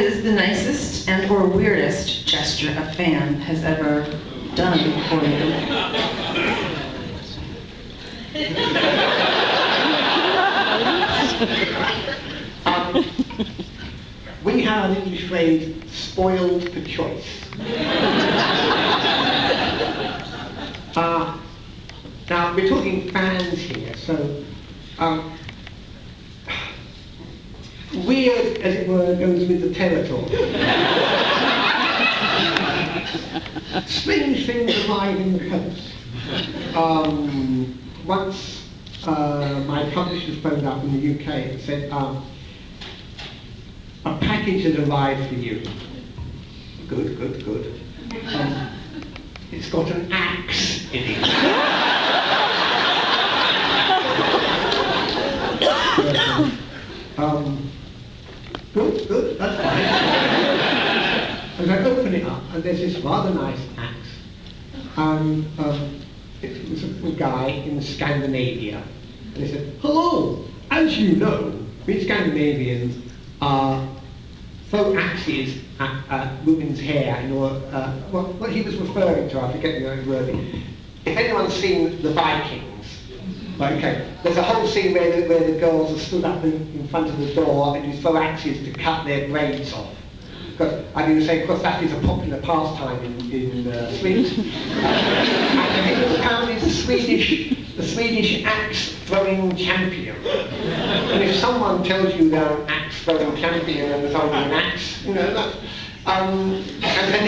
is the nicest and or weirdest gesture a fan has ever done for you? We have an English phrase, spoiled for choice. Now, we're talking fans here, so weird, as it were, goes with the territory. Strange things arrive in the post. Once my publishers phoned up in the UK and said, a package has arrived for you. Good, good, good. It's got an axe in it. Good, good, that's fine. And I open it up, and there's this rather nice axe. It was a guy in Scandinavia, and he said, "Hello, as you know, we Scandinavians throw axes at women's hair in order, what he was referring to, I forget the word. If anyone's seen the Vikings, okay, there's a whole scene where the girls are stood up in front of the door and you throw axes to cut their braids off. And you say, of course, that is a popular pastime in Sweden. And apparently the Swedish axe throwing champion. And if someone tells you they're an axe throwing champion and there's only an axe, you know, that, and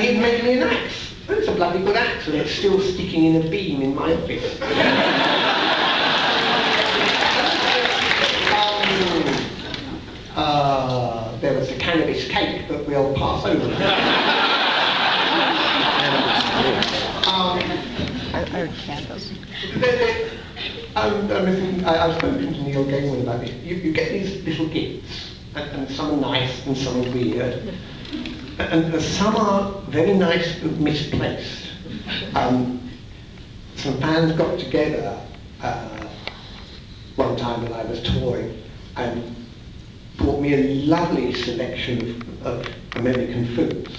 he made me an axe. It's a bloody good axe, and it's still sticking in a beam in my office. There was a cannabis cake, but we'll pass over that. I've spoken to Neil Gaiman about this. You get these little gifts, and some are nice and some are weird, and some are very nice but misplaced. Some fans got together one time when I was touring and brought me a lovely selection of American foods.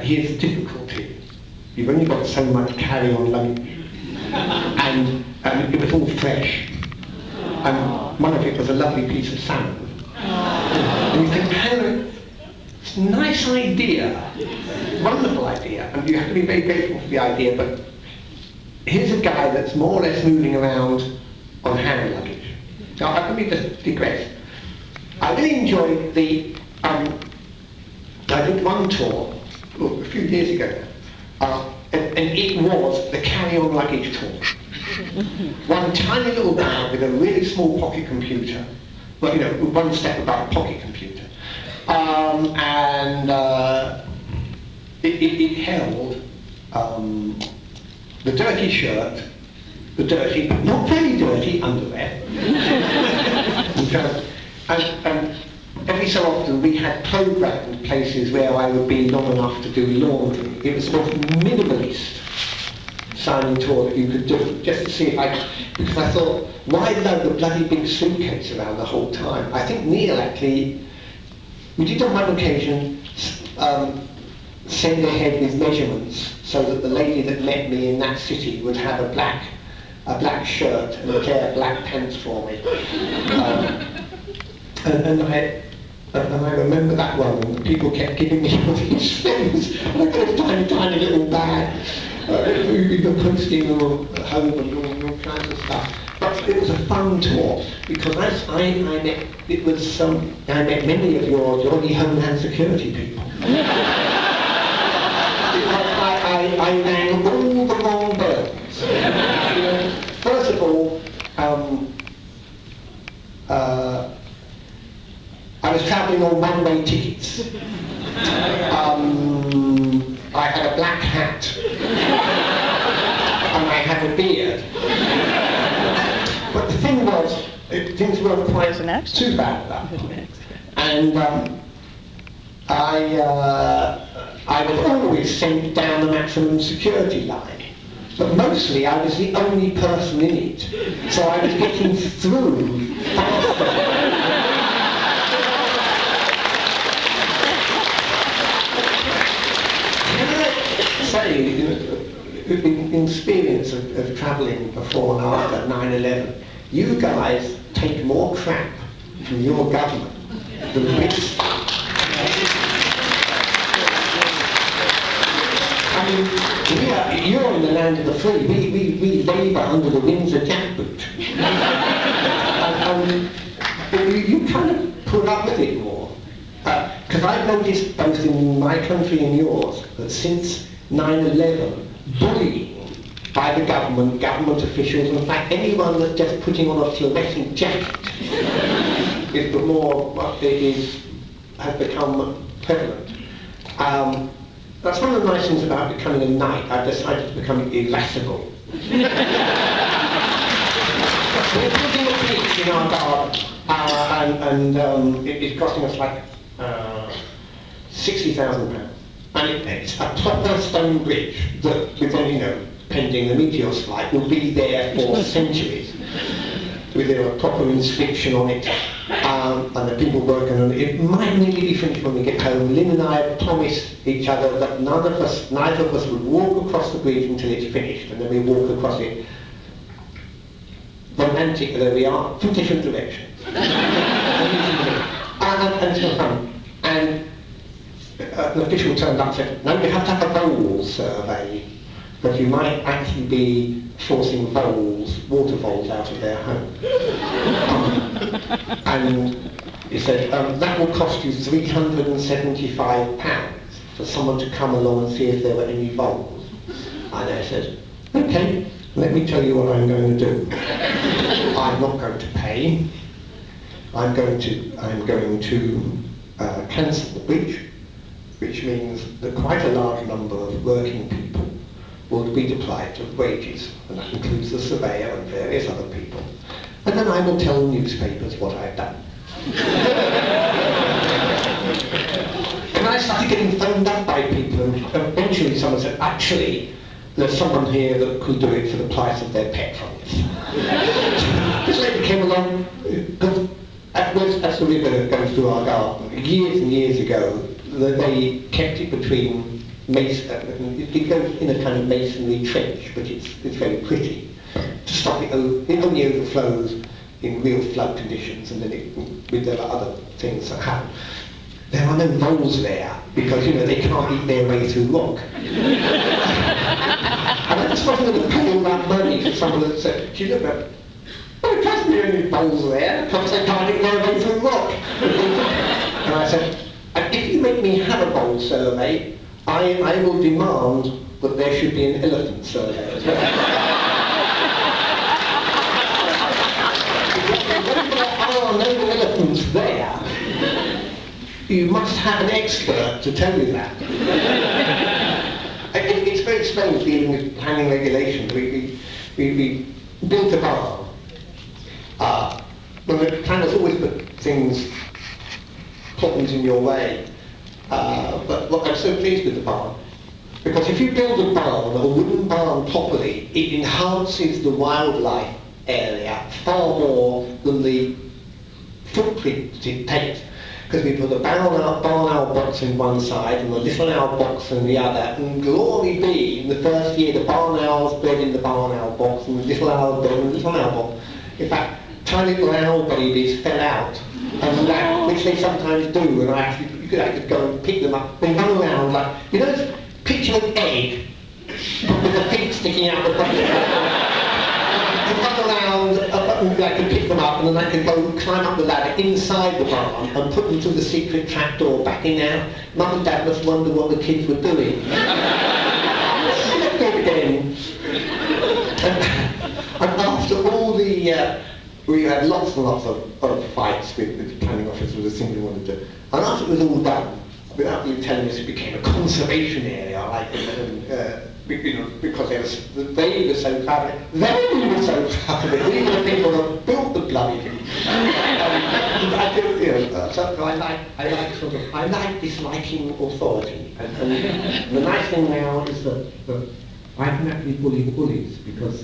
Here's the difficulty. You've only got so much carry-on luggage. And it was all fresh. And one of it was a lovely piece of salmon. And you think, Hannah, it's a nice idea, wonderful idea, and you have to be very grateful for the idea, but here's a guy that's more or less moving around on hand luggage. Now, let me just digress. I really enjoyed the, I did one tour, a few years ago, and it was the carry-on luggage tour. One tiny little bag with a really small pocket computer, well, you know, one step above a pocket computer, and it held the dirty shirt, the dirty, but not very dirty underwear. And every so often we had programmed places where I would be long enough to do laundry. It was the most minimalist signing tour that you could do, just to see if because I thought, why load a bloody big suitcase around the whole time? I think Neil actually, we did on one occasion send ahead with measurements so that the lady that met me in that city would have a black shirt and a pair of black pants for me. And I remember that one, and people kept giving me all these things, like a tiny little bag, with the posting or home and all kinds of stuff. But it was a fun tour, because I met many of your Johnny Homeland Security people. I rang all the wrong bells. First of all, I was travelling on one-way tickets. I had a black hat. And I had a beard. But the thing was, things weren't quite too bad at that point. And I was always sent down the maximum security line. But mostly I was the only person in it. So I was getting through faster. actually, in experience of travelling before and after 9/11, you guys take more crap from your government than British. I mean, you're in the land of the free. We labour under the Windsor jackboot. You kind of put up with it more. Because I've noticed both in my country and yours that since 9/11, bullying by the government officials, in fact anyone that's just putting on a fluorescent jacket, has become prevalent. That's one of the nice things about becoming a knight. I've decided to become irascible. We're putting a peach in our garden, and it's costing us like £60,000. And it's a proper stone bridge that, with pending the meteor's flight, will be there for centuries. With a proper inscription on it, and the people working on it. It might nearly be finished when we get home. Lynn and I have promised each other that neither of us would walk across the bridge until it's finished, and then we walk across it, romantic though we are, from different directions. And it's not fun. And an official turned up and said, no, you have to have a vole survey, but you might actually be forcing water voles out of their home. And he said, that will cost you £375 for someone to come along and see if there were any voles. And I said, okay, let me tell you what I'm going to do. I'm not going to pay. I'm going to cancel the bridge, which means that quite a large number of working people will be deprived of wages, and that includes the surveyor and various other people. And then I will tell newspapers what I've done. And I started getting phoned up by people, and eventually someone said, actually, there's someone here that could do it for the price of their petrons. This lady came along, as the river goes through our garden, years and years ago, they kept it between it goes in a kind of masonry trench, but it's very pretty, to stop it. It only overflows in real flood conditions, and then there are other things that happen. There are no voles there, because they can't eat their way through rock. And I just wasn't going to pay all that money for someone that said, she looked at, well, it doesn't be any voles there, because they can't eat their way through rock. And I said, and if you make me have a vole survey, I will demand that there should be an elephant survey as well. If there are no elephants there, you must have an expert to tell you that. It's very strange dealing with planning regulations. We built a barn. Well, the planners always put problems in your way. But look, I'm so pleased with the barn, because if you build a barn, a wooden barn properly, it enhances the wildlife area far more than the footprint it takes. Because we put a barn owl box in one side and a little owl box in the other, and glory be, in the first year the barn owls bred in the barn owl box and the little owl bred in the little owl box. In fact, tiny little owl babies fell out, which they sometimes do, and I could go and pick them up. They run around like, picture an egg, but with a feet sticking out the front. They run around, I could pick them up, and then I could go climb up the ladder inside the barn and put them through the secret trapdoor back in there. Mum and Dad must wonder what the kids were doing. Let's do it again. And after all we had lots and lots of fights with the planning office with the thing we wanted to do. And after it was all done, without you telling us, it became a conservation area, because they were so proud of it. They were so proud of it. We were the people that built the bloody thing. I like disliking authority. And the nice thing now is that I can actually bully the bullies, because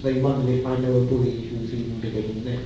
they wonder if I know a bully who's even bigger than them.